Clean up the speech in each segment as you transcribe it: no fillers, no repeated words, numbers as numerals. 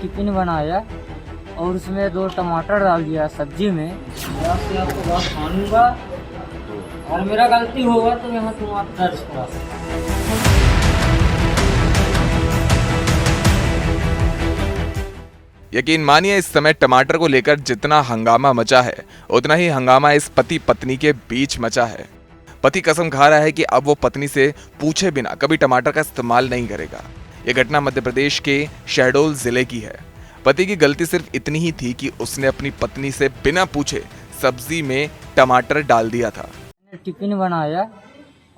Tiffin बनाया और उसमें 2 टमाटर डाल दिया सब्जी में। आपसे आपको बहुत मानूंगा और मेरा गलती होगा तो मैं तुम्हारा दर्ज करा सकता हूँ। यकीन मानिए इस समय टमाटर को लेकर जितना हंगामा मचा है उतना ही हंगामा इस पति पत्नी के बीच मचा है। पति कसम खा रहा है कि अब वो पत्नी से पूछे बिना कभी टमाटर का इस्तेमाल नहीं करेगा। ये घटना मध्य प्रदेश के शहडोल जिले की है। पति की गलती सिर्फ इतनी ही थी कि उसने अपनी पत्नी से बिना पूछे सब्जी में टमाटर डाल दिया था। टिफिन बनाया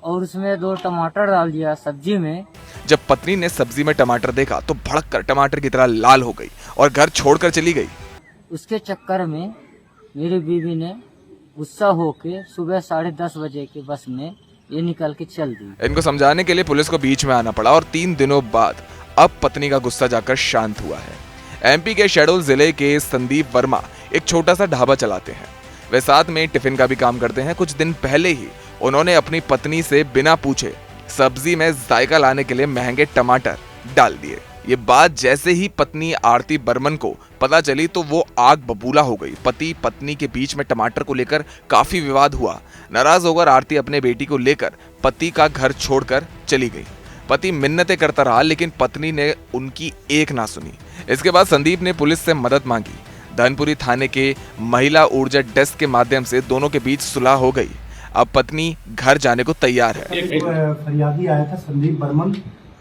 और उसमें 2 टमाटर डाल दिया सब्जी में। जब पत्नी ने सब्जी में टमाटर देखा तो भड़क कर टमाटर की तरह लाल हो गई और घर छोड़कर चली गई। उसके चक्कर में मेरी बीवी ने गुस्सा होके सुबह 10:30 बजे के बस में ये निकल के चल दी। इनको समझाने के लिए पुलिस को बीच में आना पड़ा और 3 दिनों बाद अब पत्नी का गुस्सा जाकर शांत हुआ है। एमपी के शहडोल जिले के संदीप वर्मा एक छोटा सा ढाबा चलाते हैं। वे साथ में टिफिन का भी काम करते हैं। कुछ दिन पहले ही उन्होंने अपनी पत्नी से बिना पूछे सब्जी में जायका लाने के लिए महंगे टमाटर डाल दिए। ये बात जैसे ही पत्नी आरती बर्मन को पता चली तो वो आग बबूला हो गई। पति पत्नी के बीच में टमाटर को लेकर काफी विवाद हुआ। नाराज होकर आरती अपने बेटी को लेकर पति का घर छोड़कर चली गई। पति मिन्नतें करता रहा लेकिन पत्नी ने उनकी एक ना सुनी। इसके बाद संदीप ने पुलिस से मदद मांगी। धनपुरी थाने के महिला ऊर्जा डेस्क के माध्यम से दोनों के बीच सुलह हो गई। अब पत्नी घर जाने को तैयार है। एक फरियादी आया था संदीप बर्मन,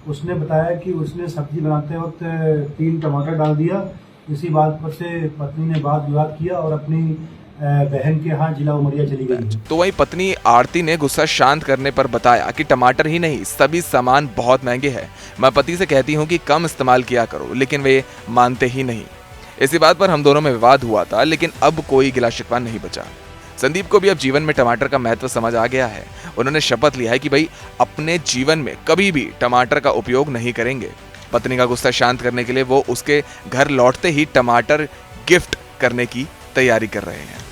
उसने बताया कि उसने सब्जी बनाते वक्त 3 टमाटर डाल दिया। इसी बात पर से पत्नी ने वाद विवाद किया और अपनी बहन के यहाँ जिला उमरिया चली गई। तो वहीं पत्नी आरती ने गुस्सा शांत करने पर बताया कि टमाटर ही नहीं सभी सामान बहुत महंगे हैं। मैं पति से कहती हूँ कि कम इस्तेमाल किया करो लेकिन वे मानते ही नहीं। इसी बात पर हम दोनों में विवाद हुआ था लेकिन अब कोई गिला शिकवा नहीं बचा। संदीप को भी अब जीवन में टमाटर का महत्व समझ आ गया है। उन्होंने शपथ लिया है कि भाई अपने जीवन में कभी भी टमाटर का उपयोग नहीं करेंगे। पत्नी का गुस्सा शांत करने के लिए वो उसके घर लौटते ही टमाटर गिफ्ट करने की तैयारी कर रहे हैं।